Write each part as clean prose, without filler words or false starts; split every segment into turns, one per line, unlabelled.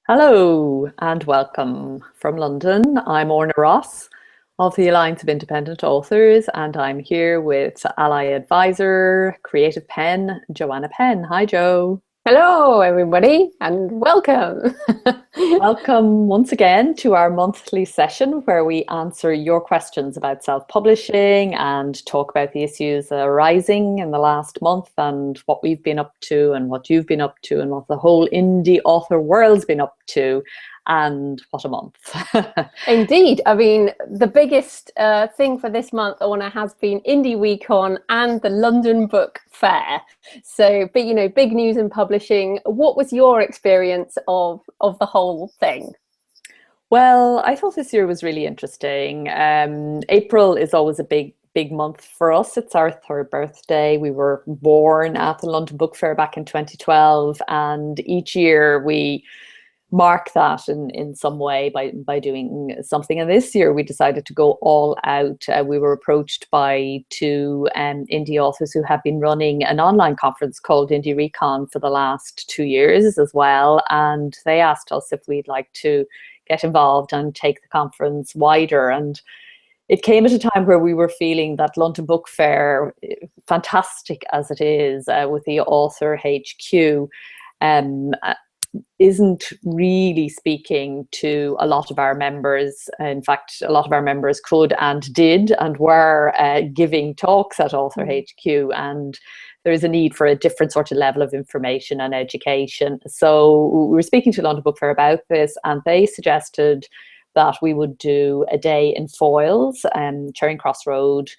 Hello and welcome from London. I'm Orna Ross of the Alliance of Independent Authors, and I'm here with ALLi Advisor, Creative Pen, Joanna Penn. Hi, Joe.
Hello, everybody, and welcome.
Welcome once again to our monthly session where we answer your questions about self-publishing and talk about the issues arising in the last month and what we've been up to and what you've been up to and what the whole indie author world's been up to. And what a month.
Indeed. I mean, the biggest thing for this month, Orna, has been IndieReCon and the London Book Fair. So, big news in publishing. What was your experience of the whole thing?
Well, I thought this year was really interesting. April is always a big month for us. It's our third birthday. We were born at the London Book Fair back in 2012, and each year we mark that in some way by doing something. And this year we decided to go all out. We were approached by two indie authors who have been running an online conference called IndieReCon for the last 2 years as well. And they asked us if we'd like to get involved and take the conference wider. And it came at a time where we were feeling that London Book Fair, fantastic as it is, with the Author HQ, isn't really speaking to a lot of our members. In fact, a lot of our members could and did and were giving talks at Author HQ, and there is a need for a different sort of level of information and education. So we were speaking to London Book Fair about this, and they suggested that we would do a day in Foyles, Charing Cross Road,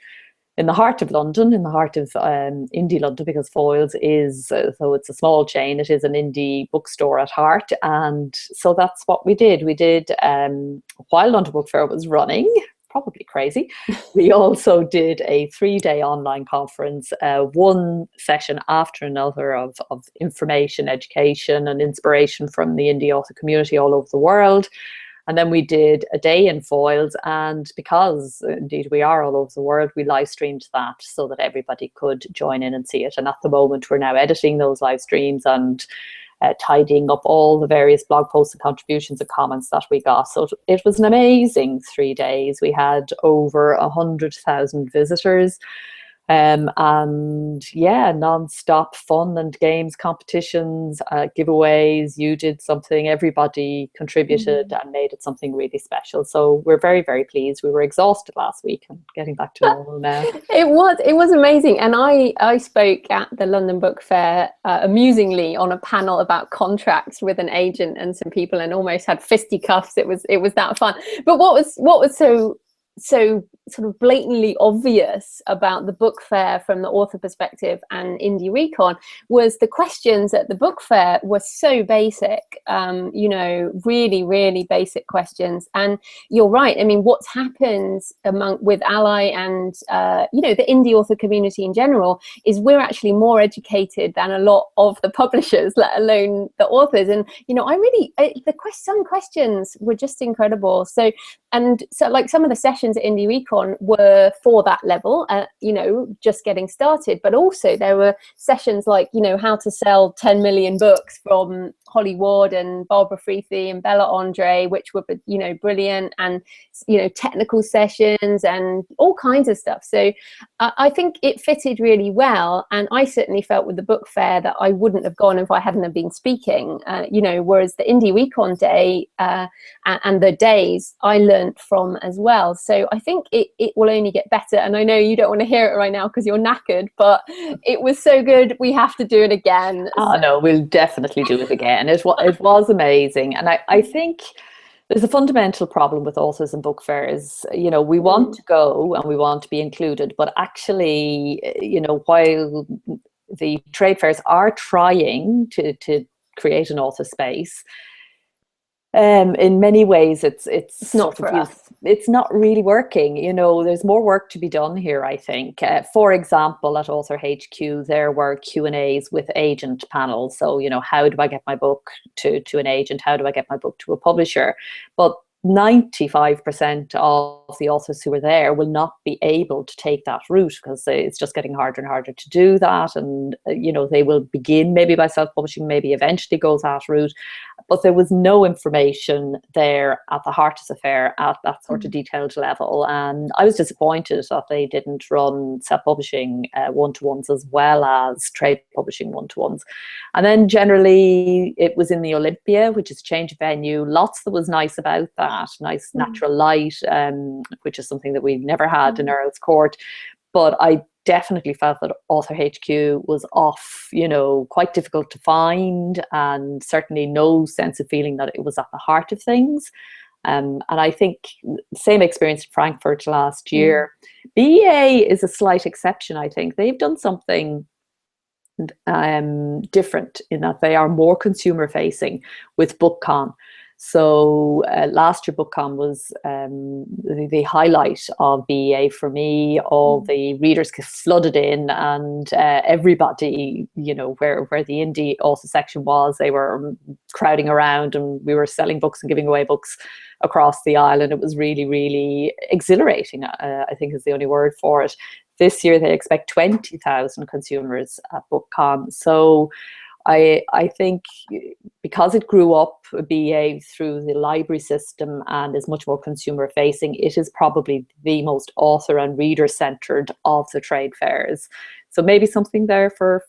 in the heart of London, in the heart of indie London, because Foyles is, though it's a small chain, it is an indie bookstore at heart. And so that's what we did. We did, while London Book Fair was running, probably crazy, we also did a 3-day online conference, one session after another of information, education and inspiration from the indie author community all over the world. And then we did a day in Foyles, and because indeed we are all over the world, we live streamed that so that everybody could join in and see it. And at the moment, we're now editing those live streams and tidying up all the various blog posts and contributions and comments that we got. So it was an amazing 3 days. We had over 100,000 visitors. And yeah, non-stop fun and games, competitions, giveaways. You did something, everybody contributed and made it something really special. So we're very, very pleased. We were exhausted last week and getting back to normal now.
It was amazing. And I spoke at the London Book Fair amusingly on a panel about contracts with an agent and some people, and almost had fisticuffs. It was that fun. But what was so sort of blatantly obvious about the book fair from the author perspective and IndieReCon was the questions at the book fair were so basic, really, really basic questions. And you're right. I mean, what's happened with ALLi and, the indie author community in general is we're actually more educated than a lot of the publishers, let alone the authors. And, some questions were just incredible. So like some of the sessions at IndieReCon were for that level, just getting started. But also there were sessions like, how to sell 10 million books from Holly Ward and Barbara Freethy and Bella Andre, which were, brilliant, and, technical sessions and all kinds of stuff. So I think it fitted really well. And I certainly felt with the book fair that I wouldn't have gone if I hadn't have been speaking, whereas the IndieReCon day and the days I learned from as well. So I think it will only get better. And I know you don't want to hear it right now because you're knackered, but it was so good. We have to do it again.
Oh, no, we'll definitely do it again. It was amazing. And I think there's a fundamental problem with authors and book fairs. We want to go and we want to be included, but actually, while the trade fairs are trying to create an author space, in many ways it's
not for us.
It's not really working. There's more work to be done here, I think. For example, at Author HQ there were Q&As with agent panels. So how do I get my book to an agent? How do I get my book to a publisher? But 95% of the authors who were there will not be able to take that route because it's just getting harder and harder to do that. And, they will begin maybe by self-publishing, maybe eventually go that route. but there was no information there at the heart of the fair at that sort of detailed level. And I was disappointed that they didn't run self-publishing one-to-ones as well as trade publishing one-to-ones. And then generally it was in the Olympia, which is change of venue. Lots that was nice about that, nice natural light, which is something that we've never had in Earl's Court. But I definitely felt that Author HQ was off, you know, quite difficult to find, and certainly no sense of feeling that it was at the heart of things. And I think same experience in Frankfurt last year. BEA is a slight exception, I think. They've done something different in that they are more consumer facing with BookCon. So last year BookCon was the highlight of BEA for me. All the readers flooded in, and everybody, you know, where the indie author section was, they were crowding around, and we were selling books and giving away books across the aisle, and it was really, really exhilarating, I think is the only word for it. This year they expect 20,000 consumers at BookCon. So I think because it grew up BA through the library system and is much more consumer facing, it is probably the most author and reader centered of the trade fairs. So maybe something there for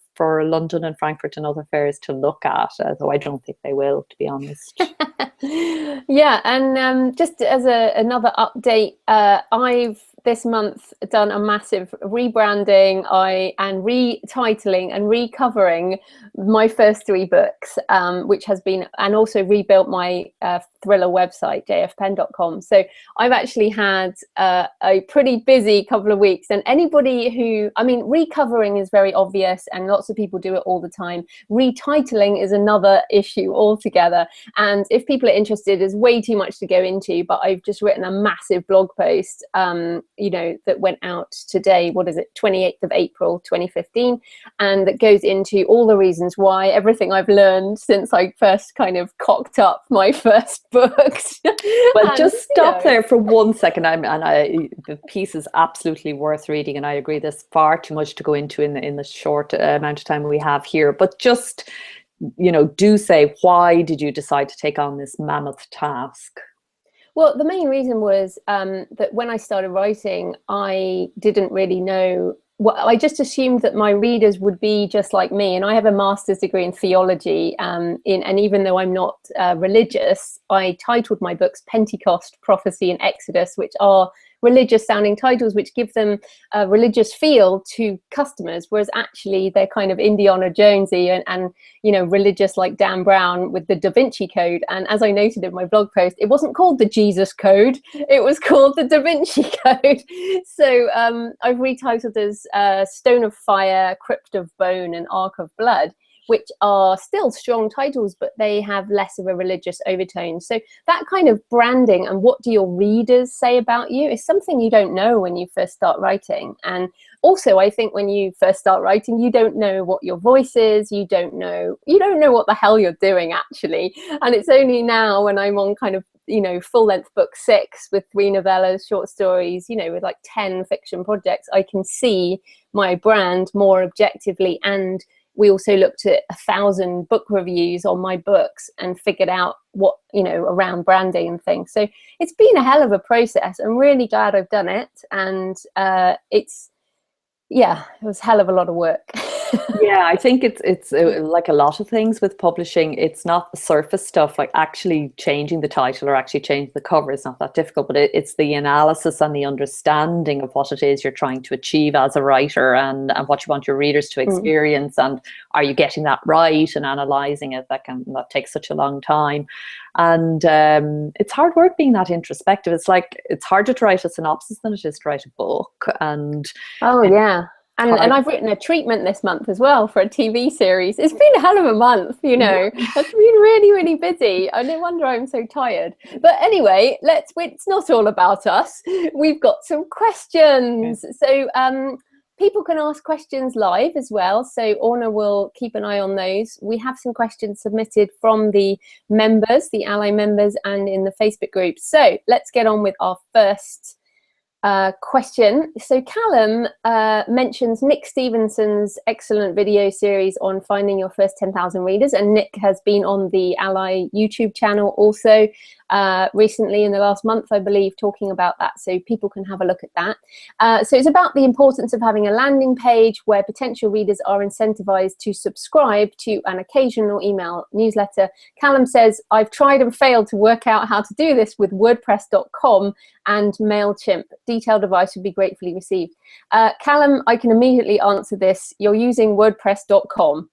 London and Frankfurt and other fairs to look at, though I don't think they will, to be honest.
Yeah, and just as another update, I've this month done a massive rebranding and retitling and recovering my first 3 books, which has been, and also rebuilt my thriller website, jfpenn.com. So I've actually had a pretty busy couple of weeks, and anybody who, I mean, recovering is very obvious and lots of people do it all the time. Retitling is another issue altogether. And if people are interested, there's way too much to go into, but I've just written a massive blog post, you know, that went out today, what is it, 28th of April 2015, and that goes into all the reasons why, everything I've learned since I first kind of cocked up my first books.
Well, and, just stop there for 1 second. The piece is absolutely worth reading, and I agree there's far too much to go into in the short amount of time we have here. But just, you know, do say, why did you decide to take on this mammoth task?
Well, the main reason was that when I started writing, I didn't really know. Well, I just assumed that my readers would be just like me, and I have a master's degree in theology. And even though I'm not religious, I titled my books Pentecost, Prophecy, and Exodus, which are religious-sounding titles, which give them a religious feel to customers, whereas actually they're kind of Indiana Jonesy and you know, religious, like Dan Brown with the Da Vinci Code. And as I noted in my blog post, it wasn't called the Jesus Code; it was called the Da Vinci Code. So I've retitled as Stone of Fire, Crypt of Bone, and Ark of Blood, which are still strong titles, but they have less of a religious overtone. So that kind of branding and what do your readers say about you is something you don't know when you first start writing. And also, I think when you first start writing, you don't know what your voice is. You don't know what the hell you're doing, actually. And it's only now when I'm on kind of, you know, full-length book 6 with 3 novellas, short stories, you know, with like 10 fiction projects, I can see my brand more objectively. And we also looked at 1,000 book reviews on my books and figured out what, you know, around branding and things. So it's been a hell of a process. I'm really glad I've done it. And it was a hell of a lot of work.
Yeah, I think it's like a lot of things with publishing. It's not the surface stuff, like actually changing the title or actually changing the cover is not that difficult, but it's the analysis and the understanding of what it is you're trying to achieve as a writer and what you want your readers to experience, and are you getting that right, and analysing it. That takes such a long time. And it's hard work being that introspective. It's like, it's harder to write a synopsis than it is to write a book. And
And I've written a treatment this month as well for a TV series. It's been a hell of a month, you know. It's been really, really busy. No wonder I'm so tired. But anyway, it's not all about us. We've got some questions. So people can ask questions live as well. So Orna will keep an eye on those. We have some questions submitted from the members, the ALLi members, and in the Facebook group. So let's get on with our first question. So Callum mentions Nick Stevenson's excellent video series on finding your first 10,000 readers, and Nick has been on the ALLi YouTube channel also recently in the last month, I believe, talking about that, so people can have a look at that. So it's about the importance of having a landing page where potential readers are incentivized to subscribe to an occasional email newsletter. Callum says, I've tried and failed to work out how to do this with WordPress.com and MailChimp. Detailed advice would be gratefully received. Callum, I can immediately answer this. You're using WordPress.com,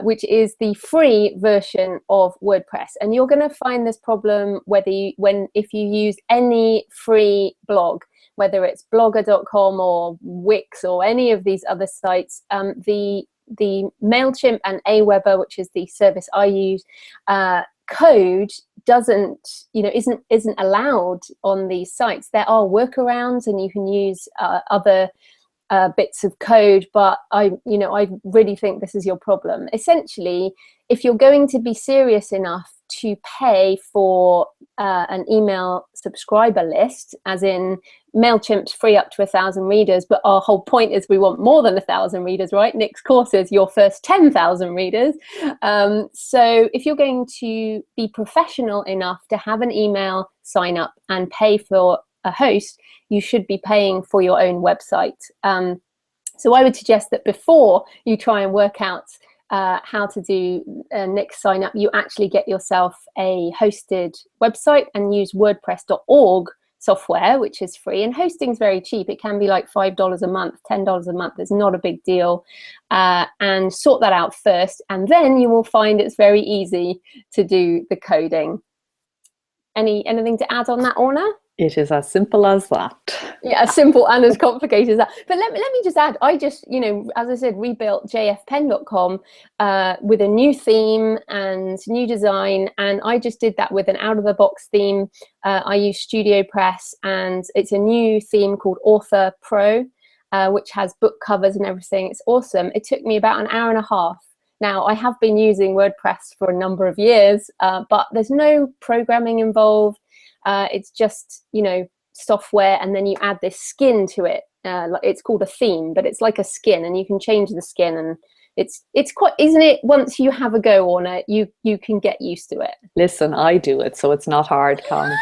which is the free version of WordPress, and you're going to find this problem if you use any free blog, whether it's blogger.com or Wix or any of these other sites. The MailChimp and Aweber, which is the service I use, code isn't allowed on these sites. There are workarounds, and you can use other bits of code, but I really think this is your problem. Essentially, if you're going to be serious enough to pay for an email subscriber list, as in MailChimp's free up to 1,000 readers, but our whole point is we want more than 1,000 readers, right? Nick's course is your first 10,000 readers. So if you're going to be professional enough to have an email sign up and pay for a host, you should be paying for your own website. So I would suggest that before you try and work out how to do Nick's sign up, you actually get yourself a hosted website and use WordPress.org software, which is free, and hosting is very cheap. It can be like $5 a month, $10 a month. It's not a big deal. And sort that out first, and then you will find it's very easy to do the coding. Anything to add on that, Orna?
It is as simple as that.
Yeah, as simple and as complicated as that. But let me just add, I just, as I said, rebuilt jfpenn.com with a new theme and new design, and I just did that with an out-of-the-box theme. I use Studio Press, and it's a new theme called Author Pro, which has book covers and everything. It's awesome. It took me about an hour and a half. Now, I have been using WordPress for a number of years, but there's no programming involved. It's just, software, and then you add this skin to it. It's called a theme, but it's like a skin, and you can change the skin, and it's quite, isn't it? Once you have a go on it, you can get used to it.
Listen, I do it, so it's not hard, Con.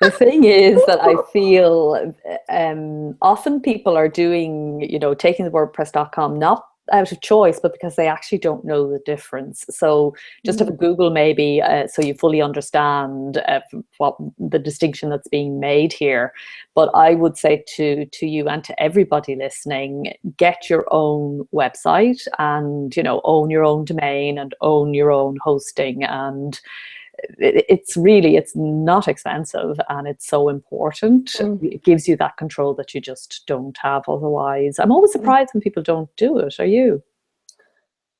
The thing is that I feel often people are doing, taking the WordPress.com not out of choice, but because they actually don't know the difference. So just have a Google maybe, so you fully understand what the distinction that's being made here. But I would say to you and to everybody listening, get your own website and own your own domain and own your own hosting. And it's not expensive, and it's so important. It gives you that control that you just don't have otherwise. I'm always surprised when people don't do it. Are you?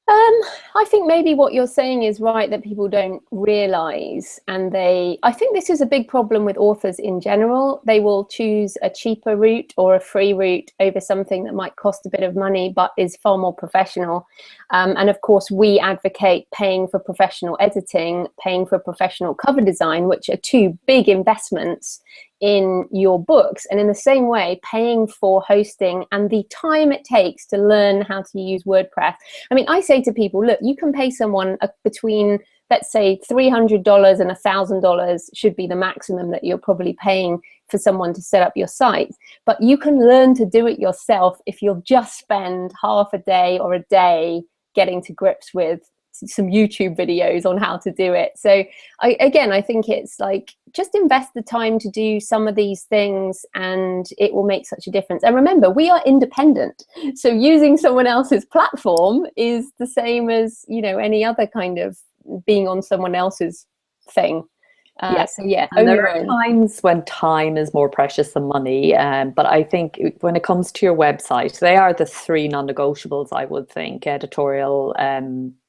I think maybe what you're saying is right, that people don't realize, and I think this is a big problem with authors in general. They will choose a cheaper route or a free route over something that might cost a bit of money but is far more professional. And of course, we advocate paying for professional editing, paying for professional cover design, which are two big investments in your books, and in the same way paying for hosting and the time it takes to learn how to use WordPress. I mean, I say to people, look, you can pay someone between, let's say, $300 and $1,000 should be the maximum that you're probably paying for someone to set up your site, but you can learn to do it yourself if you'll just spend half a day or a day getting to grips with some YouTube videos on how to do it. So I think it's like, just invest the time to do some of these things, and it will make such a difference. And remember, we are independent, so using someone else's platform is the same as any other kind of being on someone else's thing. Yes. So yeah, and there are times when time is more precious than money, but I think when it comes to your website, they are the three non-negotiables, I would think: editorial,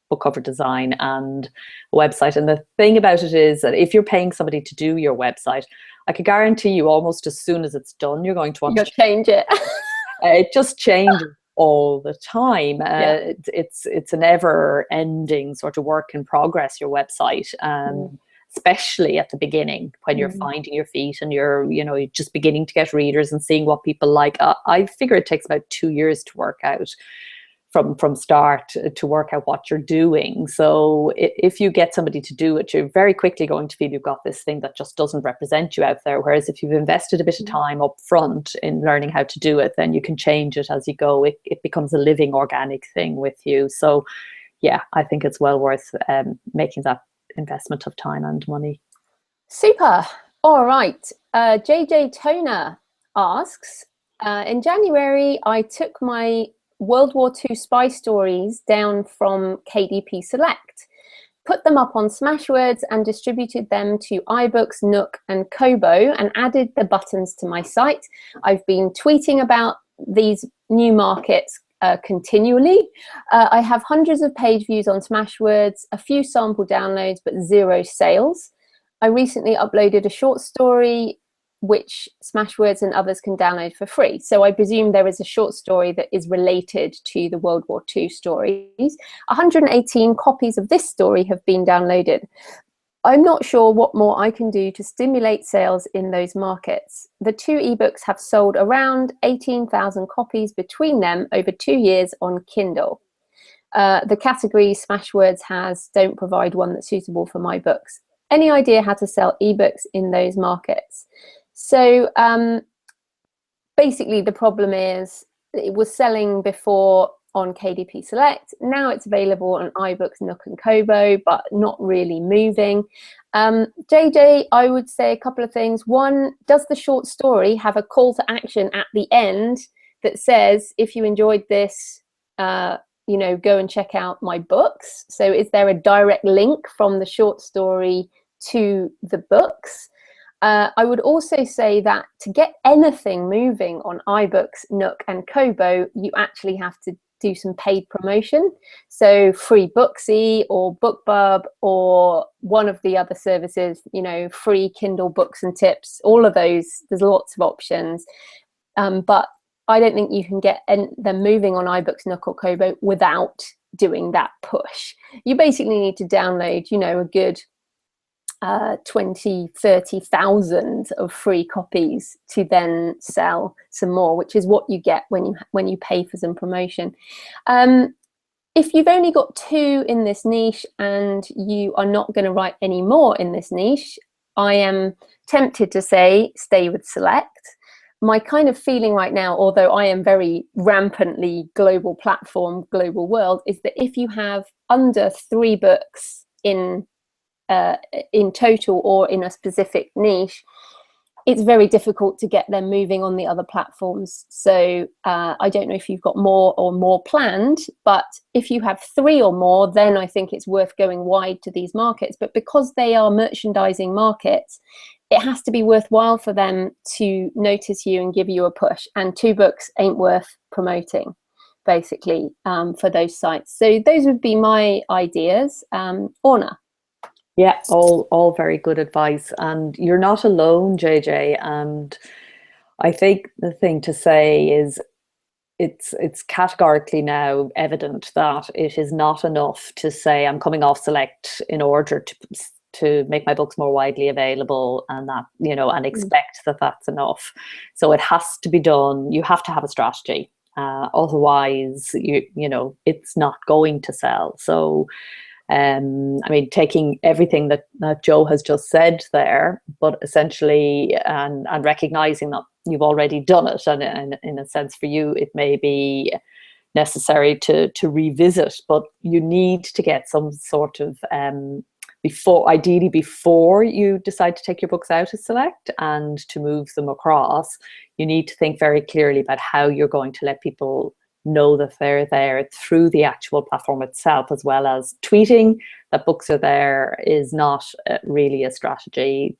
book cover design, and a website. And the thing about it is that if you're paying somebody to do your website, I could guarantee you almost as soon as it's done, you're going to want to
change it.
It just changes all the time. It's an ever-ending sort of work in progress, your website. especially at the beginning when you're finding your feet and you're just beginning to get readers and seeing what people like. I figure it takes about 2 years to work out from start to work out what you're doing. So if you get somebody to do it, you're very quickly going to feel you've got this thing that just doesn't represent you out there. Whereas if you've invested a bit of time up front in learning how to do it, then you can change it as you go. It becomes a living, organic thing with you. So yeah, I think it's well worth making that investment of time and money.
Super. All right. JJ Toner asks, in January, I took my World War II spy stories down from KDP Select, put them up on Smashwords and distributed them to iBooks, Nook and Kobo, and added the buttons to my site. I've been tweeting about these new markets continually. I have hundreds of page views on Smashwords, a few sample downloads, but 0 sales. I recently uploaded a short story which Smashwords and others can download for free. So I presume there is a short story that is related to the World War II stories. 118 copies of this story have been downloaded. I'm not sure what more I can do to stimulate sales in those markets. The 2 ebooks have sold around 18,000 copies between them over 2 years on Kindle. The category Smashwords has don't provide one that's suitable for my books. Any idea how to sell ebooks in those markets? So basically the problem is it was selling before on KDP Select. Now it's available on iBooks, Nook and Kobo, but not really moving. JJ, I would say a couple of things. One, does the short story have a call to action at the end that says, if you enjoyed this, go and check out my books? So is there a direct link from the short story to the books? I would also say that to get anything moving on iBooks, Nook and Kobo, you actually have to do some paid promotion. So free Booksy or BookBub or one of the other services, free Kindle books and tips, all of those, there's lots of options. But I don't think you can get them moving on iBooks, Nook or Kobo without doing that push. You basically need to download, a good 20,000-30,000 of free copies to then sell some more, which is what you get when you pay for some promotion. If you've only got 2 in this niche and you are not going to write any more in this niche, I am tempted to say stay with Select. My kind of feeling right now, although I am very rampantly global platform, global world, is that if you have under 3 books in total or in a specific niche, it's very difficult to get them moving on the other platforms. So I don't know if you've got more planned, but if you have 3 or more, then I think it's worth going wide to these markets. But because they are merchandising markets, it has to be worthwhile for them to notice you and give you a push. And 2 books ain't worth promoting, basically, for those sites. So those would be my ideas. Orna?
Yeah, all very good advice, and you're not alone, JJ. And I think the thing to say is it's categorically now evident that it is not enough to say I'm coming off Select in order to make my books more widely available, and that and expect that that's enough. So it has to be done. You have to have a strategy, otherwise it's not going to sell. So taking everything that Joe has just said there, but essentially and recognizing that you've already done it, and in a sense for you it may be necessary to revisit, but you need to get some sort of ideally before you decide to take your books out of Select and to move them across, you need to think very clearly about how you're going to let people know that they're there through the actual platform itself, as well as tweeting that books are there is not really a strategy.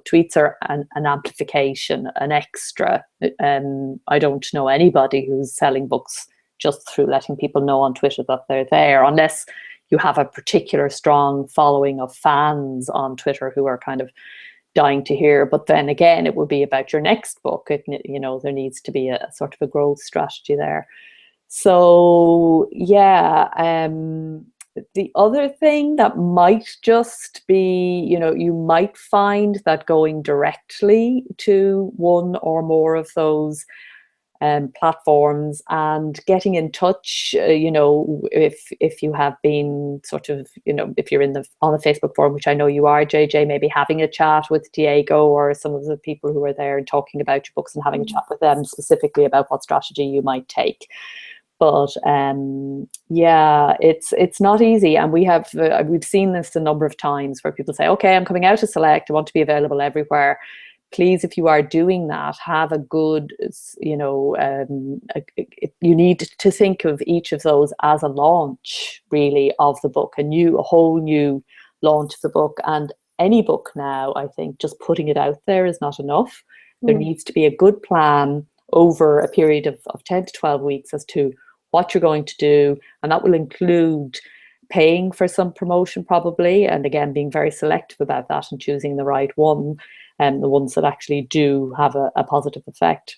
Tweets are an amplification, an extra. I don't know anybody who's selling books just through letting people know on Twitter that they're there, unless you have a particular strong following of fans on Twitter who are kind of dying to hear. But then again, it would be about your next book. There needs to be a sort of a growth strategy there. So yeah, The other thing that might just be, you might find that going directly to one or more of those platforms and getting in touch, if you have been sort of, if you're on the Facebook forum, which I know you are, JJ, maybe having a chat with Diego or some of the people who are there and talking about your books and having a chat with them specifically about what strategy you might take. But yeah, it's not easy, and we've seen this a number of times where people say, okay, I'm coming out to Select, I want to be available everywhere. Please, if you are doing that, have a good, you need to think of each of those as a launch, really, of the book, a whole new launch of the book. And any book now, I think, just putting it out there is not enough. There needs to be a good plan over a period of 10 to 12 weeks as to what you're going to do, and that will include paying for some promotion probably, and again, being very selective about that and choosing the right one, and the ones that actually do have a positive effect.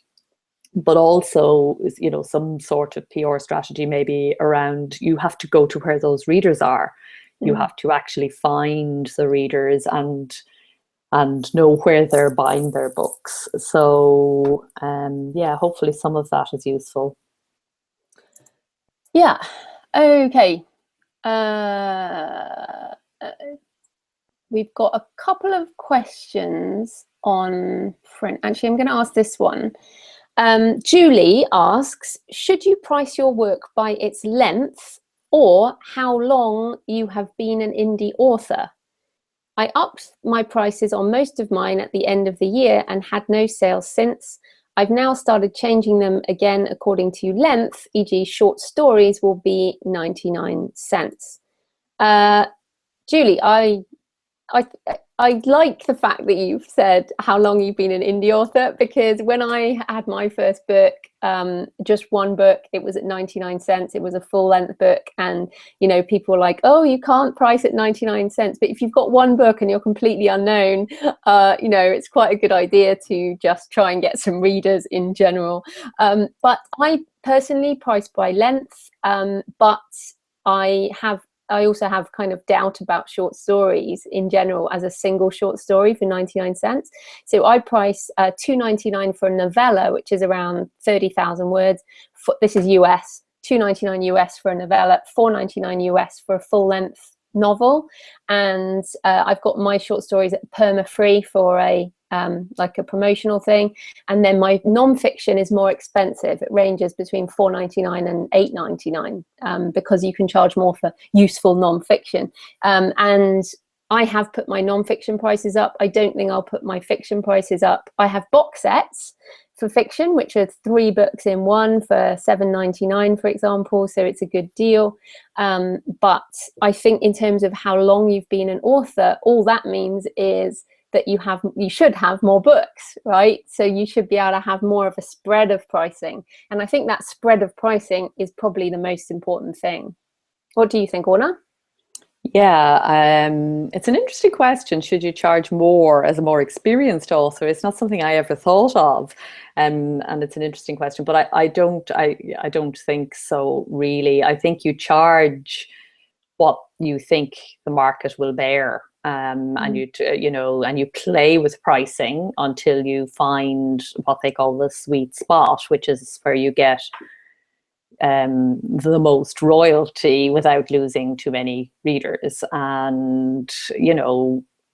But also, some sort of PR strategy maybe around, you have to go to where those readers are. You have to actually find the readers and know where they're buying their books. So yeah, hopefully some of that is useful.
Yeah. Okay. We've got a couple of questions on Fringe. Actually, I'm going to ask this one. Julie asks, should you price your work by its length or how long you have been an indie author? I upped my prices on most of mine at the end of the year and had no sales since. I've now started changing them again according to length, e.g. short stories will be 99 cents. Julie, I like the fact that you've said how long you've been an indie author, because when I had my first book, just one book, it was at 99 cents. It was a full length book, and people were like, oh, you can't price at 99 cents. But if you've got one book and you're completely unknown, it's quite a good idea to just try and get some readers in general. But I personally price by length, but I also have kind of doubt about short stories in general as a single short story for 99 cents. So I price $2.99 for a novella, which is around 30,000 words. This is US, $2.99 US for a novella, $4.99 US for a full length novel. And I've got my short stories at perma-free for like a promotional thing. And then my non-fiction is more expensive. It ranges between $4.99 and $8.99 because you can charge more for useful non-fiction. And I have put my non-fiction prices up. I don't think I'll put my fiction prices up. I have box sets for fiction, which are 3 books in one for $7.99, for example. So it's a good deal. But I think in terms of how long you've been an author, all that means is that you should have more books, right? So you should be able to have more of a spread of pricing. And I think that spread of pricing is probably the most important thing. What do you think, Orna?
Yeah, it's an interesting question. Should you charge more as a more experienced author? It's not something I ever thought of, and it's an interesting question. But I don't think so, really. I think you charge what you think the market will bear, and you play with pricing until you find what they call the sweet spot, which is where you get the most royalty without losing too many readers. And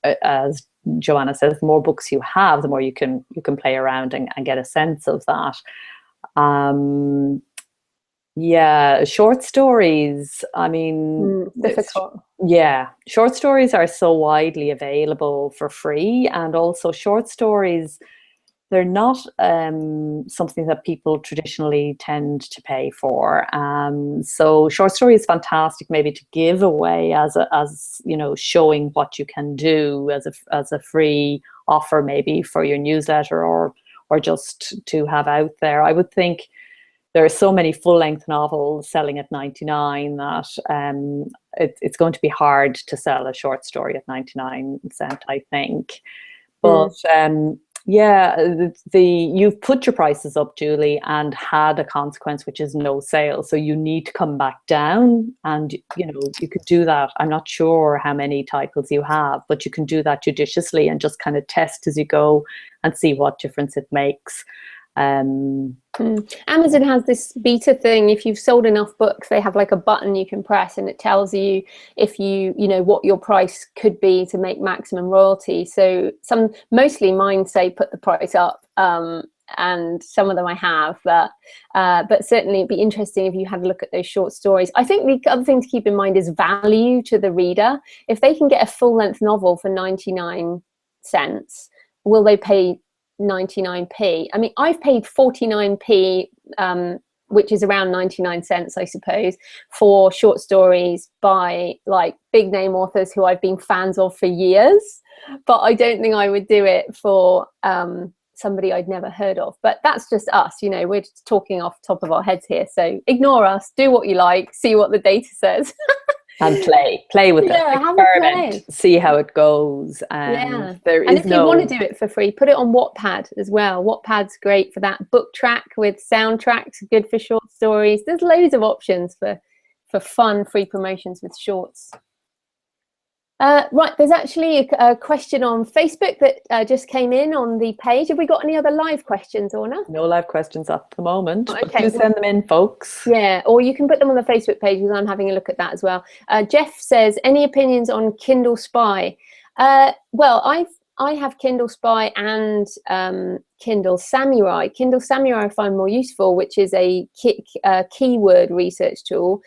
as Joanna says, the more books you have, the more you can play around and get a sense of that. Yeah, short stories, I mean,
difficult.
Yeah, short stories are so widely available for free, and also short stories, they're not something that people traditionally tend to pay for. So short story is fantastic, maybe to give away as showing what you can do as a free offer, maybe for your newsletter or just to have out there. I would think there are so many full-length novels selling at 99 that it's going to be hard to sell a short story at 99 cents, I think. But You've put your prices up, Julie, and had a consequence, which is no sale. So you need to come back down, and you could do that. I'm not sure how many titles you have, but you can do that judiciously and just kind of test as you go and see what difference it makes.
Amazon has this beta thing. If you've sold enough books, they have like a button you can press, and it tells you if you know what your price could be to make maximum royalty. So mostly mine say put the price up, and some of them I have, but certainly it'd be interesting if you had a look at those short stories. I think the other thing to keep in mind is value to the reader. If they can get a full-length novel for 99 cents, will they pay 99p? I mean, I've paid 49p, which is around 99 cents, I suppose, for short stories by like big name authors who I've been fans of for years, but I don't think I would do it for somebody I'd never heard of. But that's just us, we're just talking off the top of our heads here, so ignore us, do what you like, see what the data says.
And play with it, experiment, see how it goes. And if you want to do it for free, put it on Wattpad as well. Wattpad's great for that. Book Track with soundtracks, good for short stories. There's loads of options for fun free promotions with shorts. Right, there's actually a question on Facebook that just came in on the page. Have we got any other live questions, Orna? No live questions at the moment.
Okay,
but do send them in, folks.
Yeah, or you can put them on the Facebook page, because I'm having a look at that as well. Jeff says, any opinions on Kindle Spy? Well, I have Kindle Spy and Kindle Samurai. Kindle Samurai I find more useful, which is a keyword research tool.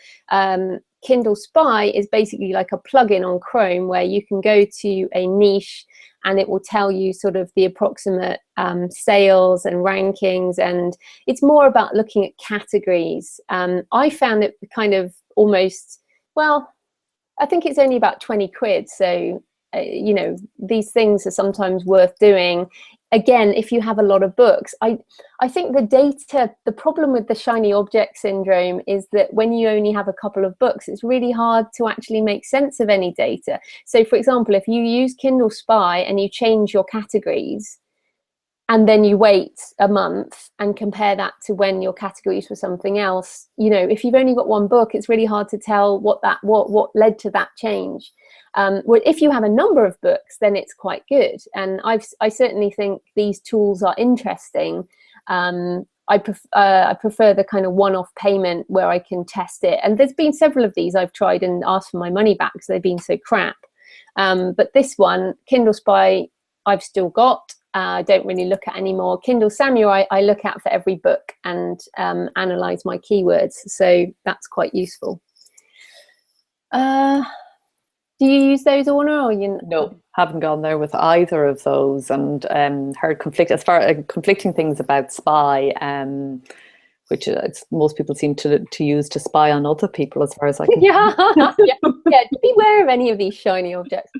Kindle Spy is basically like a plugin on Chrome where you can go to a niche and it will tell you sort of the approximate sales and rankings, and it's more about looking at categories. I found it kind of almost, well, I think it's only about 20 quid, so these things are sometimes worth doing. Again, if you have a lot of books, I think the problem with the shiny object syndrome is that when you only have a couple of books, it's really hard to actually make sense of any data. So for example, if you use Kindle Spy and you change your categories, and then you wait a month and compare that to when your categories were something else, if you've only got one book, it's really hard to tell what led to that change. Well, if you have a number of books, then it's quite good. And I certainly think these tools are interesting. I prefer the kind of one-off payment where I can test it. And there's been several of these I've tried and asked for my money back because they've been so crap. But this one, Kindle Spy, I've still got. I don't really look at anymore. Kindle Samurai, I look at for every book and analyze my keywords. So that's quite useful. Do you use those, Orna, or you?
No, haven't gone there with either of those, and heard conflicting things about Spy, which most people seem to use to spy on other people, as far as I can.
Yeah. Beware of any of these shiny objects.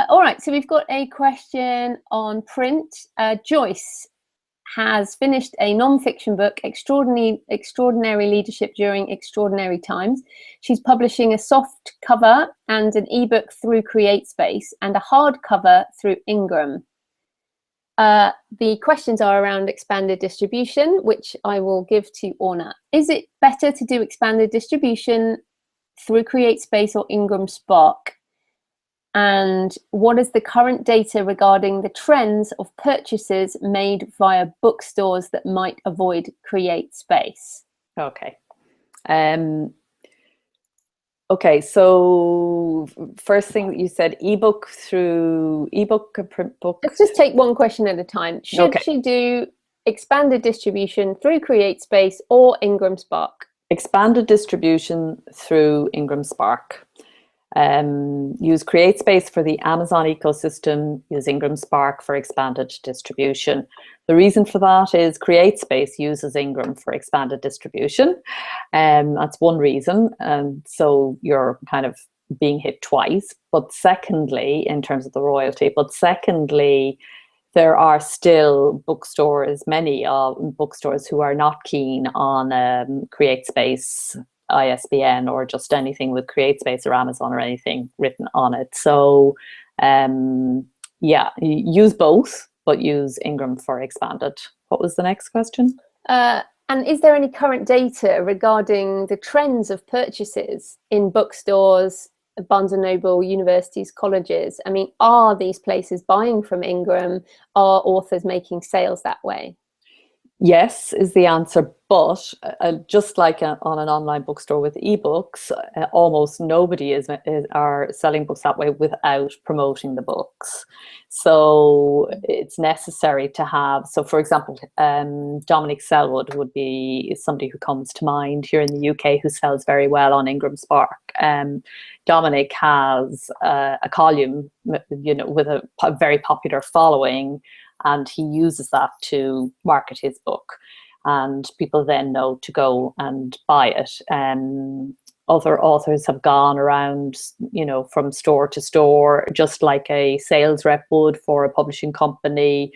All right, so we've got a question on print. Joyce has finished a non-fiction book, Extraordinary Leadership During Extraordinary Times. She's publishing a soft cover and an ebook through CreateSpace and a hardcover through Ingram. The questions are around expanded distribution, which I will give to Orna. Is it better to do expanded distribution through CreateSpace or Ingram Spark? And what is the current data regarding the trends of purchases made via bookstores that might avoid CreateSpace?
Okay. Okay, so first thing that you said, ebook through ebook, print book.
Let's just take one question at a time. Should she do expanded distribution through CreateSpace or Ingram Spark?
Expanded distribution through Ingram Spark. Use CreateSpace for the Amazon ecosystem, use Ingram Spark for expanded distribution. The reason for that is CreateSpace uses Ingram for expanded distribution. That's one reason. So you're kind of being hit twice. But secondly, in terms of the royalty, there are still bookstores, many bookstores who are not keen on CreateSpace ISBN or just anything with CreateSpace or Amazon or anything written on it. So yeah, use both. but use Ingram for expanded. What was the next question?
And is there any current data regarding the trends of purchases in bookstores, Barnes and Noble, universities, colleges? I mean, are these places buying from Ingram? Are authors making sales that way?
Yes is the answer, but just like on an online bookstore with ebooks, almost nobody are selling books that way without promoting the books. So it's necessary to have. So, for example, Dominic Selwood would be somebody who comes to mind here in the UK who sells very well on Ingram Spark. Dominic has a column, with a very popular following, and he uses that to market his book, and people then know to go and buy it. Other authors have gone around, from store to store, just like a sales rep would for a publishing company,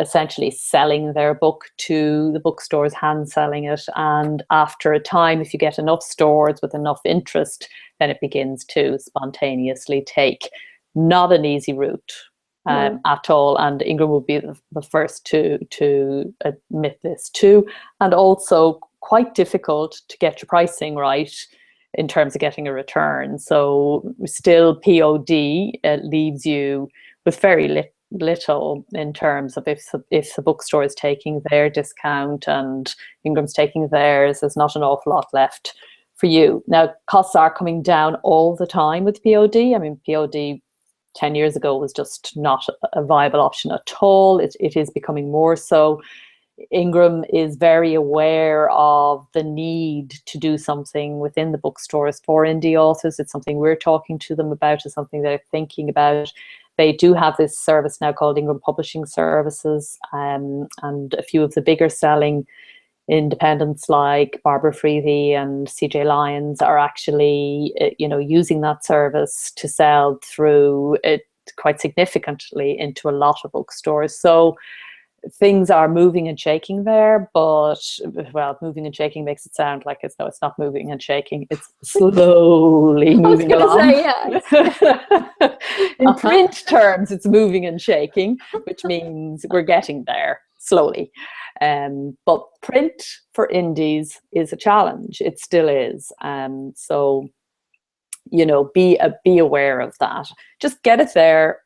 essentially selling their book to the bookstores, hand selling it. And after a time, if you get enough stores with enough interest, then it begins to spontaneously take. Not an easy route. At all, and Ingram will be the first to admit this too, and also quite difficult to get your pricing right in terms of getting a return. So still POD leaves you with very little in terms of if the bookstore is taking their discount and Ingram's taking theirs, there's not an awful lot left for you. Now, costs are coming down all the time with POD. I mean, POD 10 years ago was just not a viable option at all. It is becoming more so. Ingram is very aware of the need to do something within the bookstores for indie authors. It's something we're talking to them about. It's something they're thinking about. They do have this service now called Ingram Publishing Services, and a few of the bigger selling independents like Barbara Freethy and CJ Lyons are actually, using that service to sell through it quite significantly into a lot of bookstores. So things are moving and shaking there, but moving and shaking makes it sound like it's not moving and shaking. It's slowly moving along.
Say, yeah.
In print terms, it's moving and shaking, which means we're getting there slowly. But print for indies is a challenge. It still is. So, be aware of that. Just get it there.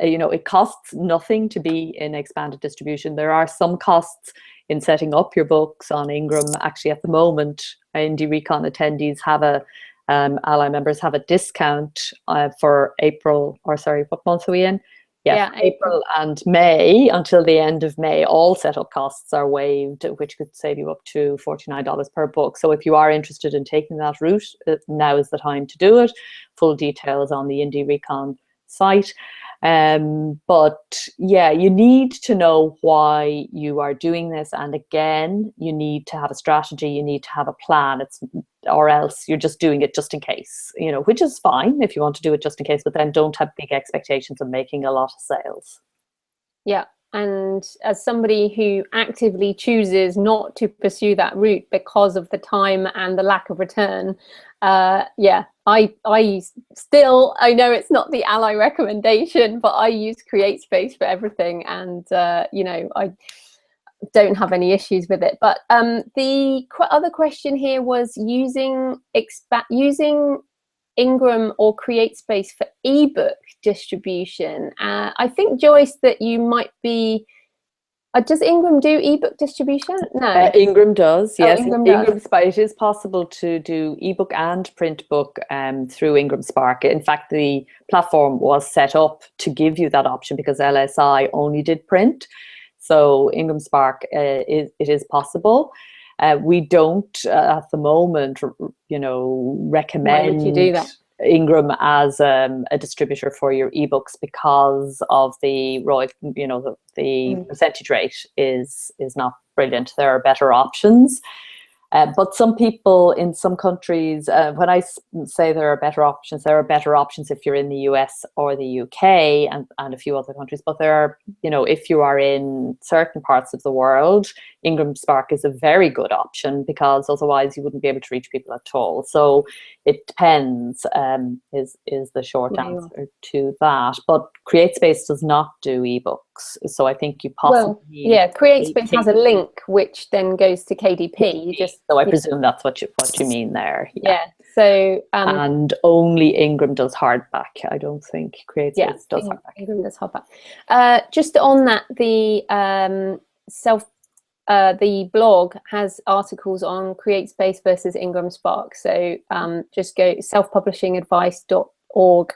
It costs nothing to be in expanded distribution. There are some costs in setting up your books on Ingram. Actually, at the moment, IndieReCon attendees have ALLi members have a discount for April, or sorry, what month are we in? Yeah, April and May, until the end of May. All setup costs are waived, which could save you up to $49 per book. So if you are interested in taking that route, now is the time to do it. Full details on the IndieReCon site. But yeah, you need to know why you are doing this, and again, you need to have a strategy, you need to have a plan. Or else you're just doing it just in case, which is fine if you want to do it just in case, but then don't have big expectations of making a lot of sales.
Yeah, and as somebody who actively chooses not to pursue that route because of the time and the lack of return, I know it's not the ALLi recommendation, but I use CreateSpace for everything, and I don't have any issues with it. But the other question here was using Ingram or CreateSpace for ebook distribution. I think, Joyce, that you might be. Does Ingram do ebook distribution? No.
Ingram does, yes.
Ingram does.
It is possible to do ebook and print book through Ingram Spark. In fact, the platform was set up to give you that option because LSI only did print. So Ingram Spark, it is possible. We don't at the moment, recommend
Why would you do that?
Ingram as a distributor for your ebooks because of the royalty, the percentage rate is not brilliant. There are better options. But some people in some countries, when I say there are better options if you're in the US or the UK and a few other countries. But there are, if you are in certain parts of the world, Ingram Spark is a very good option, because otherwise you wouldn't be able to reach people at all. So it depends, is the short answer to that. But CreateSpace does not do ebooks, so I think you possibly
yeah, CreateSpace has a link which then goes to KDP. You just,
so I presume that's what you mean there.
Yeah. So
and only Ingram does hardback. I don't think CreateSpace does hardback.
Ingram does hardback. Just on that, the blog has articles on CreateSpace versus Ingram Spark. So just go selfpublishingadvice.org.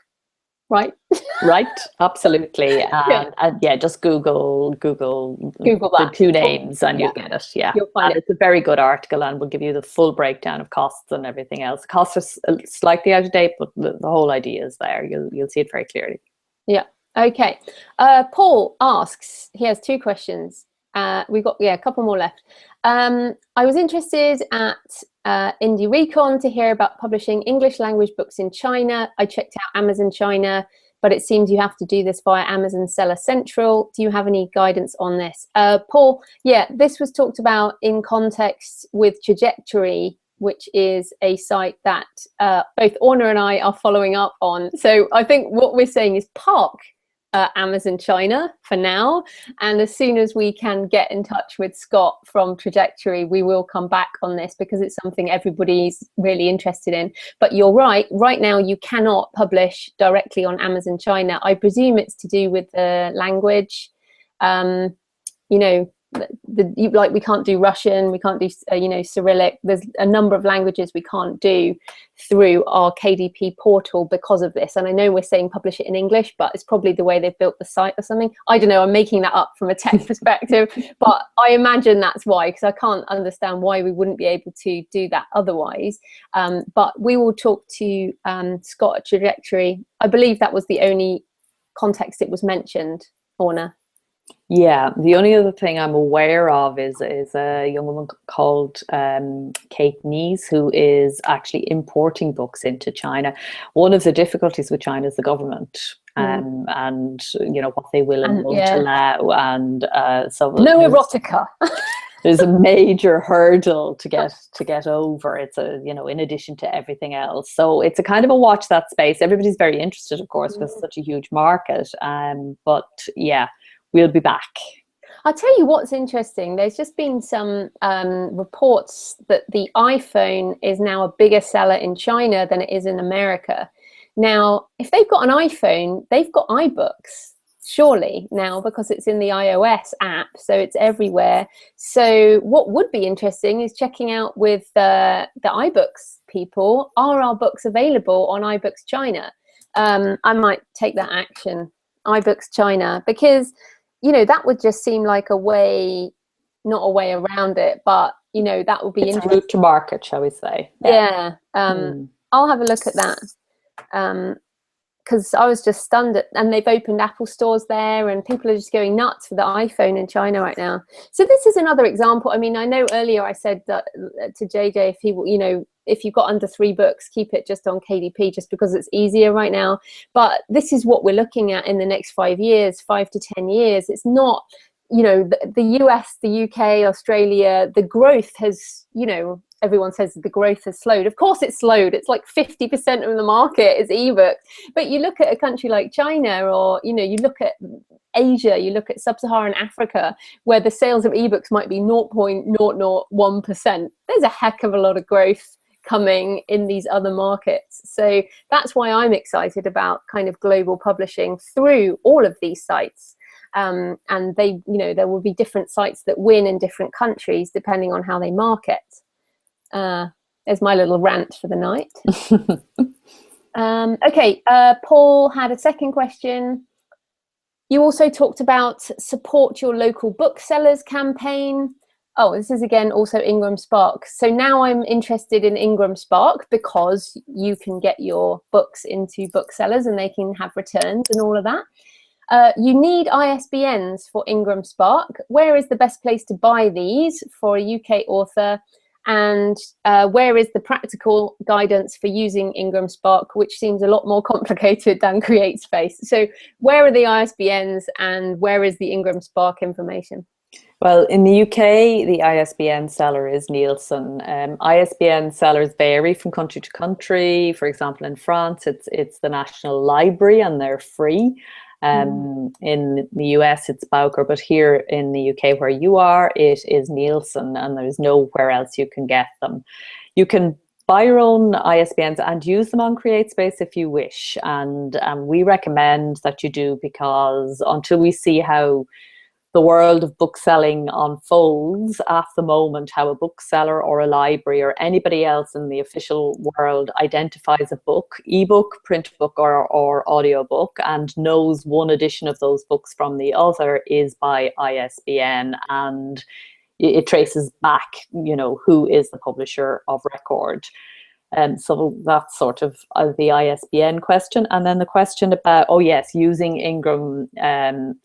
Right.
Right. Absolutely. And yeah, just Google the two names and you'll get it. Yeah.
You'll find it.
It's a very good article and will give you the full breakdown of costs and everything else. The costs are slightly out of date, but the whole idea is there. You'll see it very clearly. Yeah.
Okay. Paul asks, he has 2 questions. We've got a couple more left. I was interested at IndieReCon to hear about publishing English language books in China. I checked out Amazon China, but it seems you have to do this via Amazon Seller Central. Do you have any guidance on this? Paul, this was talked about in context with Trajectory, which is a site that both Orna and I are following up on. So I think what we're saying is park Amazon China for now, and as soon as we can get in touch with Scott from Trajectory, we will come back on this, because it's something everybody's really interested in. But you're right now you cannot publish directly on Amazon China. I presume it's to do with the language. You know, like we can't do Russian, we can't do Cyrillic. There's a number of languages we can't do through our KDP portal because of this. And I know we're saying publish it in English, but it's probably the way they've built the site or something. I don't know, I'm making that up from a tech perspective, but I imagine that's why, because I can't understand why we wouldn't be able to do that otherwise. But we will talk to Scott at Trajectory. I believe that was the only context it was mentioned, Orna.
Yeah, the only other thing I'm aware of is a young woman called Kate Nees, who is actually importing books into China. One of the difficulties with China is the government, and what they will and won't allow, and so
no erotica.
There's a major hurdle to get over. It's in addition to everything else. So it's a kind of a watch that space. Everybody's very interested, of course, because it's such a huge market. But yeah. We'll be back.
I'll tell you what's interesting. There's just been some reports that the iPhone is now a bigger seller in China than it is in America. Now, if they've got an iPhone, they've got iBooks, surely, now, because it's in the iOS app, so it's everywhere. So what would be interesting is checking out with the iBooks people, are our books available on iBooks China? I might take that action, iBooks China, because that would just seem like a way, not a way around it, but that would be
it's interesting. A route to market, shall we say?
Yeah. I'll have a look at that, because I was just stunned and they've opened Apple stores there, and people are just going nuts for the iPhone in China right now. So this is another example. I mean, I know earlier I said that to JJ, if you've got under 3 books, keep it just on KDP, just because it's easier right now. But this is what we're looking at in the next 5 years, 5 to 10 years. It's not, the US, the UK, Australia, the growth has, everyone says the growth has slowed. Of course it's slowed. It's like 50% of the market is ebooks. But you look at a country like China, or, you look at Asia, you look at sub-Saharan Africa, where the sales of ebooks might be 0.001%. There's a heck of a lot of growth coming in these other markets. So that's why I'm excited about kind of global publishing through all of these sites. And they, there will be different sites that win in different countries depending on how they market. There's my little rant for the night. Okay, Paul had a second question. You also talked about support your local booksellers campaign. Oh, this is again also Ingram Spark. So now I'm interested in Ingram Spark, because you can get your books into booksellers and they can have returns and all of that. You need ISBNs for Ingram Spark. Where is the best place to buy these for a UK author? And where is the practical guidance for using Ingram Spark, which seems a lot more complicated than CreateSpace? So where are the ISBNs and where is the Ingram Spark information?
Well, in the UK, the ISBN seller is Nielsen. ISBN sellers vary from country to country. For example, in France, it's the National Library and they're free. In the US, it's Bowker, but here in the UK, where you are, it is Nielsen, and there's nowhere else you can get them. You can buy your own ISBNs and use them on CreateSpace if you wish, and we recommend that you do, because until we see how the world of bookselling unfolds at the moment, how a bookseller or a library or anybody else in the official world identifies a book, ebook, print book, or audiobook, and knows one edition of those books from the other is by ISBN, and it traces back, who is the publisher of record. So that's sort of the ISBN question. And then the question about, oh yes, using Ingram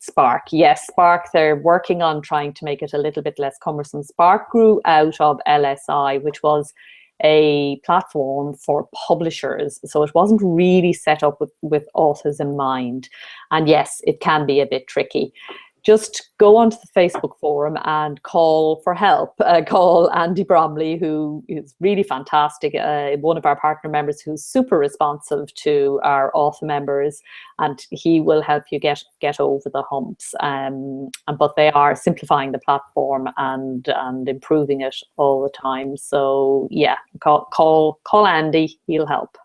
Spark. Yes, Spark, they're working on trying to make it a little bit less cumbersome. Spark grew out of LSI, which was a platform for publishers. So it wasn't really set up with authors in mind. And yes, it can be a bit tricky. Just go onto the Facebook forum and call for help. Call Andy Bromley, who is really fantastic, one of our partner members who's super responsive to our author members, and he will help you get over the humps. But they are simplifying the platform and improving it all the time. So yeah, call Andy, he'll help.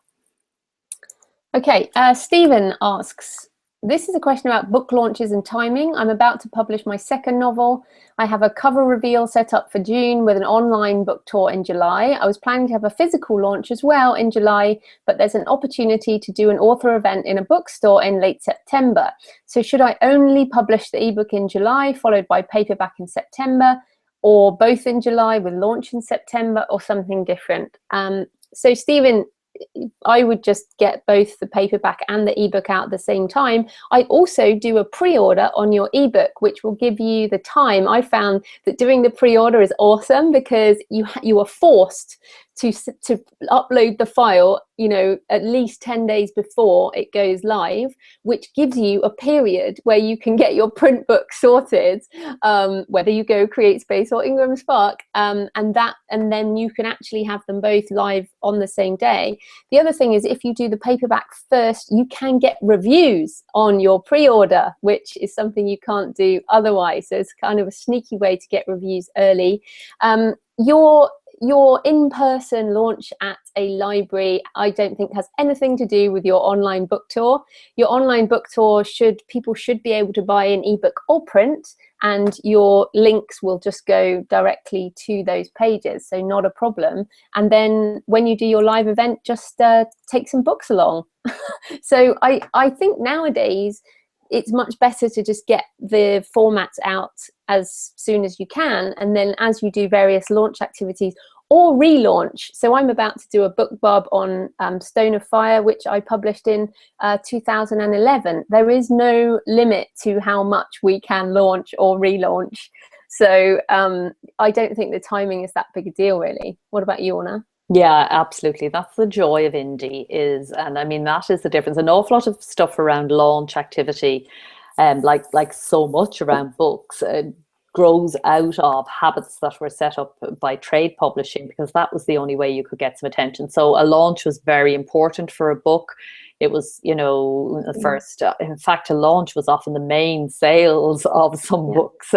Okay, Stephen asks, this is a question about book launches and timing. I'm about to publish my second novel. I have a cover reveal set up for June with an online book tour in July. I was planning to have a physical launch as well in July, but there's an opportunity to do an author event in a bookstore in late September. So should I only publish the ebook in July, followed by paperback in September, or both in July with launch in September, or something different? So Stephen, I would just get both the paperback and the ebook out at the same time. I also do a pre-order on your ebook, which will give you the time. I found that doing the pre-order is awesome because you are forced to upload the file, at least 10 days before it goes live, which gives you a period where you can get your print book sorted, whether you go CreateSpace or Ingram Spark, and then you can actually have them both live on the same day. The other thing is, if you do the paperback first, you can get reviews on your pre-order, which is something you can't do otherwise. So it's kind of a sneaky way to get reviews early. Your in-person launch at a library, I don't think has anything to do with your online book tour. Your online book tour, people should be able to buy an ebook or print, and your links will just go directly to those pages, so not a problem. And then when you do your live event, just take some books along. So I think nowadays it's much better to just get the formats out as soon as you can, and then as you do various launch activities or relaunch. So I'm about to do a book bub on Stone of Fire, which I published in 2011. There is no limit to how much we can launch or relaunch. So I don't think the timing is that big a deal, really. What about you, Orna?
Yeah, absolutely. That's the joy of indie and I mean, that is the difference. An awful lot of stuff around launch activity, like so much around books, grows out of habits that were set up by trade publishing, because that was the only way you could get some attention. So a launch was very important for a book. It was, the first, in fact, a launch was often the main sales of some books.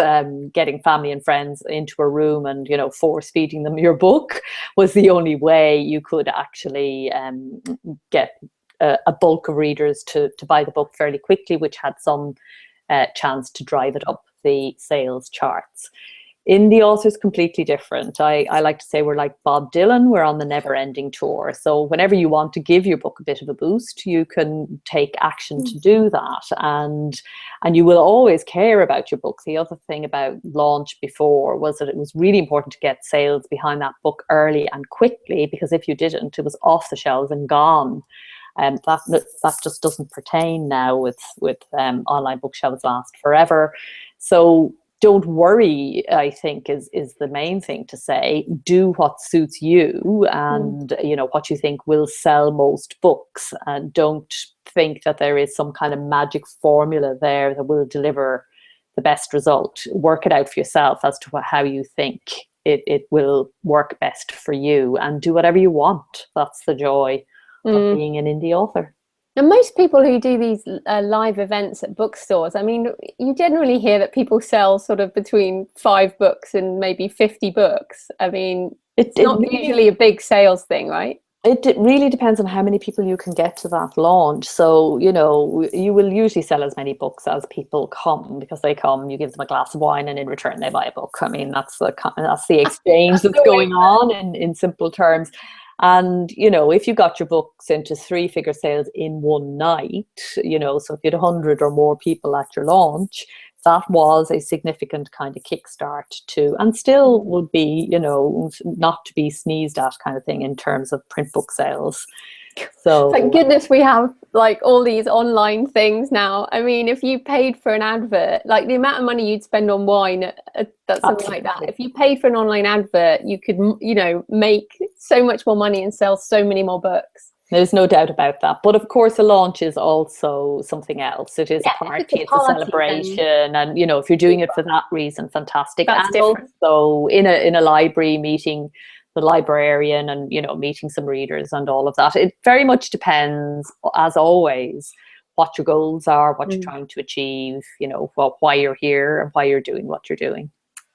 Getting family and friends into a room and, force feeding them your book was the only way you could actually get a bulk of readers to buy the book fairly quickly, which had some chance to drive it up the sales charts. Indie authors completely different. I like to say we're like Bob Dylan. We're on the never-ending tour. So whenever you want to give your book a bit of a boost, you can take action to do that, and you will always care about your book. The other thing about launch before was that it was really important to get sales behind that book early and quickly, because if you didn't, it was off the shelves and gone. That just doesn't pertain now with online bookshelves last forever. So don't worry, I think is the main thing to say. Do what suits you and what you think will sell most books, and don't think that there is some kind of magic formula there that will deliver the best result. Work it out for yourself as to how you think it will work best for you, and do whatever you want. That's the joy of being an indie author.
And most people who do these live events at bookstores, I mean, you generally hear that people sell sort of between 5 books and maybe 50 books. I mean, it's not usually a big sales thing, right?
It really depends on how many people you can get to that launch. So, you know, you will usually sell as many books as people come, because they come, you give them a glass of wine, and in return they buy a book. I mean, that's the exchange that's going on in simple terms. And, you know, if you got your books into 3-figure sales in one night, you know, so if you had 100 or more people at your launch, that was a significant kind of kickstart to, and still would be, you know, not to be sneezed at kind of thing in terms of print book sales. So
thank goodness we have like all these online things now. I mean, if you paid for an advert, like the amount of money you'd spend on wine, that's something like that. If you paid for an online advert, you could, you know, make so much more money and sell so many more books.
There's no doubt about that. But of course, a launch is also something else. It is a party, it's a celebration. And, you know, if you're doing it for that reason, fantastic.
That's
and
different.
Also in a library, meeting the librarian and, you know, meeting some readers and all of that. It very much depends, as always, what your goals are, what you're trying to achieve, you know, why you're here and why you're doing what you're doing.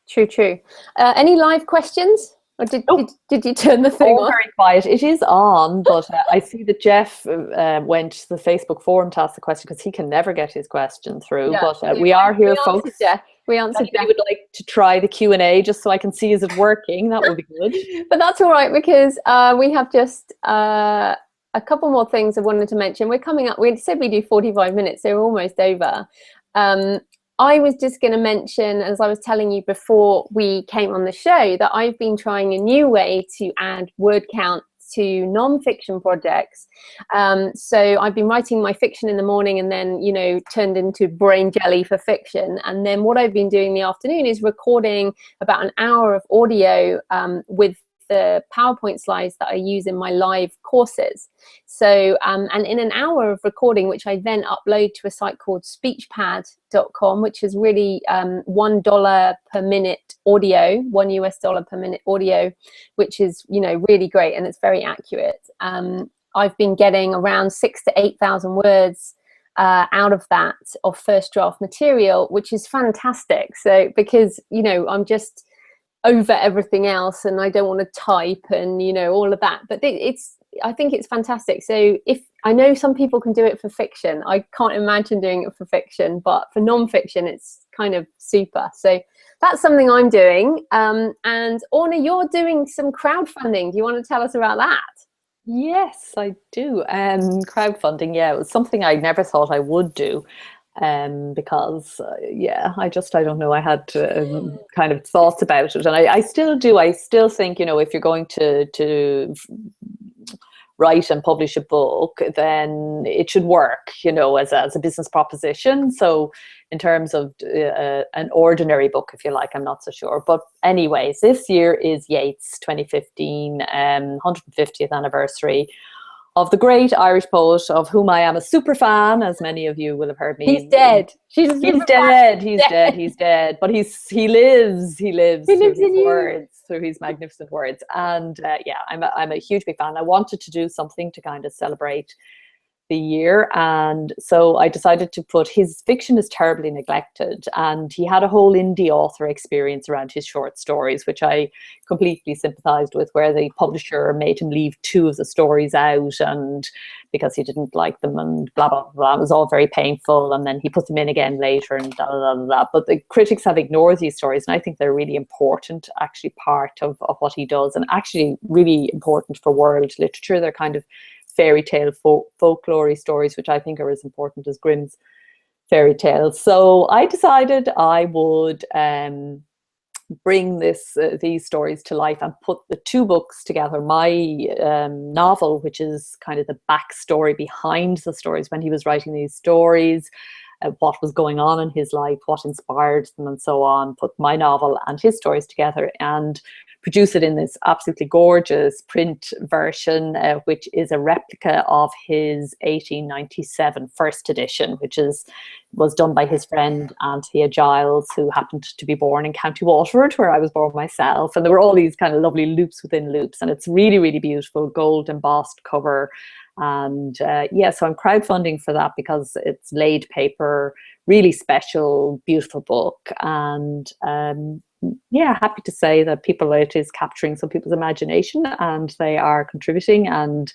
True. Any live questions? Or did you turn the thing on?
Very quiet. It is on, but I see that Jeff went to the Facebook forum to ask the question, because he can never get his question through. Yeah, but we are here, folks.
We answered Jeff.
I would like to try the Q&A just so I can see, is it working? That would be good.
But that's all right, because we have just a couple more things I wanted to mention. We're coming up, we said we do 45 minutes, so we're almost over. I was just going to mention, as I was telling you before we came on the show, that I've been trying a new way to add word count to non-fiction projects. So I've been writing my fiction in the morning, and then, you know, turned into brain jelly for fiction. And then what I've been doing in the afternoon is recording about an hour of audio with the PowerPoint slides that I use in my live courses. So, and in an hour of recording, which I then upload to a site called speechpad.com, which is really $1 per minute audio, $1 per minute audio, which is, you know, really great, and it's very accurate. I've been getting around 6,000 to 8,000 words out of that, of first draft material, which is fantastic. So, because, you know, I'm just over everything else, and I don't want to type and, you know, all of that, but I think it's fantastic. So if I know some people can do it for fiction, I can't imagine doing it for fiction, but for non-fiction it's kind of super. So that's something I'm doing. And Orna, you're doing some crowdfunding. Do you want to tell us about that?
Yes, I do. Crowdfunding, yeah, it was something I never thought I would do. Because I don't know, I had kind of thoughts about it, and I still do. I still think, you know, if you're going to write and publish a book, then it should work, you know, as a business proposition. So in terms of an ordinary book, if you like, I'm not so sure. But anyways, this year is Yeats' 2015 150th anniversary of the great Irish poet, of whom I am a super fan, as many of you will have heard me.
He's dead.
He's dead. But he lives through his words, through his magnificent words. And I'm a huge big fan. I wanted to do something to kind of celebrate the year, and so I decided to put, his fiction is terribly neglected, and he had a whole indie author experience around his short stories, which I completely sympathized with, where the publisher made him leave 2 of the stories out, and because he didn't like them, and blah blah blah. It was all very painful, and then he put them in again later, and blah blah blah blah. But the critics have ignored these stories, and I think they're really important, actually part of what he does, and actually really important for world literature. They're kind of fairy tale folklore stories, which I think are as important as Grimm's fairy tales. So I decided I would bring these stories to life and put the 2 books together. My novel, which is kind of the backstory behind the stories when he was writing these stories, what was going on in his life, what inspired them and so on, put my novel and his stories together and produce it in this absolutely gorgeous print version, which is a replica of his 1897 first edition, which was done by his friend Anthea Giles, who happened to be born in County Waterford, where I was born myself. And there were all these kind of lovely loops within loops, and it's really, really beautiful, gold embossed cover. And yeah, so I'm crowdfunding for that because it's laid paper, really special, beautiful book. And yeah, happy to say that it is capturing some people's imagination and they are contributing, and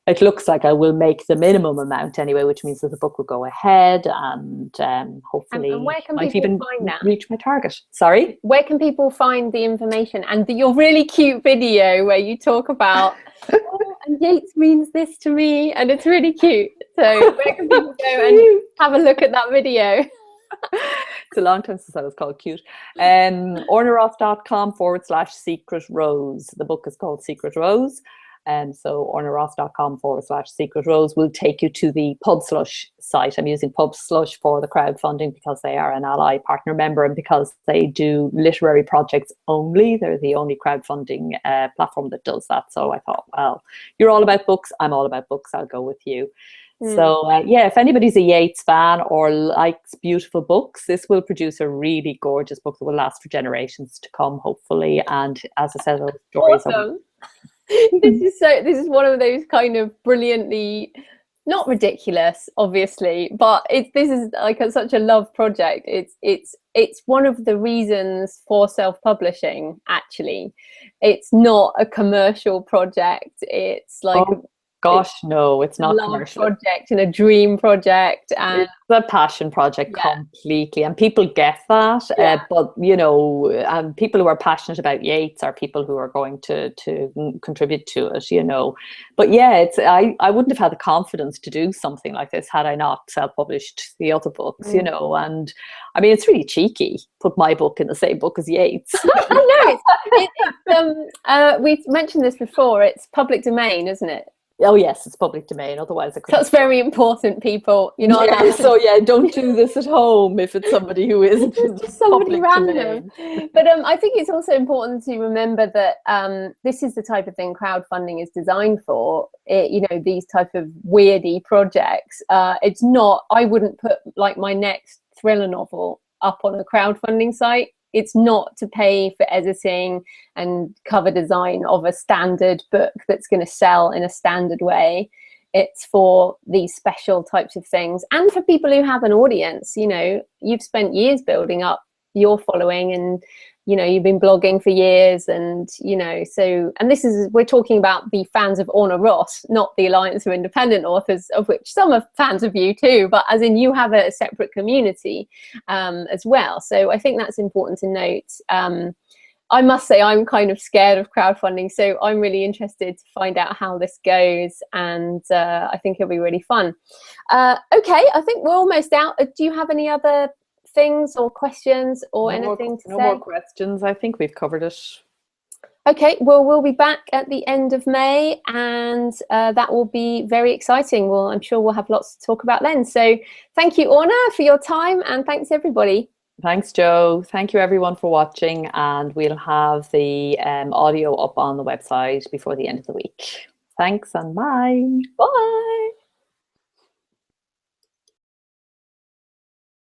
it looks like I will make the minimum amount anyway, which means that the book will go ahead and hopefully
and where can
might
people
even
find that?
reach my target. Sorry?
Where can people find the information and your really cute video where you talk about, oh, and Yeats means this to me, and it's really cute. So where can people go and have a look at that video?
It's a long time since I was called cute. ornaross.com/secret rose. The book is called Secret Rose. So ornaross.com/secret rose will take you to the Pub Slush site. I'm using Pub Slush for the crowdfunding because they are an ALLi partner member and because they do literary projects only. They're the only crowdfunding platform that does that. So I thought, well, you're all about books, I'm all about books, I'll go with you. So yeah, if anybody's a Yeats fan or likes beautiful books, this will produce a really gorgeous book that will last for generations to come, hopefully. And as I said, those stories
awesome. This is one of those kind of brilliantly, not ridiculous, obviously, but this is like such a love project. It's one of the reasons for self-publishing. Actually, it's not a commercial project. It's like
gosh, no, it's not
a love
commercial
project and a dream project, and
it's a passion project completely, and people get that. But you know, people who are passionate about Yeats are people who are going to contribute to it, you know. But yeah, I wouldn't have had the confidence to do something like this had I not self-published the other books, you know. And I mean, it's really cheeky, put my book in the same book as Yeats.
I know. We mentioned this before. It's public domain, isn't it?
Oh yes, it's public domain. Otherwise, I couldn't.
That's very important, people. You're not allowed to...
So yeah, don't do this at home if it's somebody who isn't
just somebody random. But I think it's also important to remember that this is the type of thing crowdfunding is designed for. You know, these type of weirdy projects. It's not. I wouldn't put like my next thriller novel up on a crowdfunding site. It's not to pay for editing and cover design of a standard book that's going to sell in a standard way. It's for these special types of things, and for people who have an audience. You know, you've spent years building up your following, and you know, you've been blogging for years, and you know, so, and we're talking about the fans of Orna Ross, not the Alliance of Independent Authors, of which some are fans of you too, but as in you have a separate community as well. So I think that's important to note. I must say I'm kind of scared of crowdfunding, so I'm really interested to find out how this goes, and I think it'll be really fun. Okay, I think we're almost out. Do you have any other things or questions or anything to say?
No more questions. I think we've covered it.
Okay, well, we'll be back at the end of May, and that will be very exciting. Well, I'm sure we'll have lots to talk about then. So thank you, Orna, for your time, and thanks everybody.
Thanks, Joe. Thank you everyone for watching, and we'll have the audio up on the website before the end of the week. Thanks and bye.
Bye.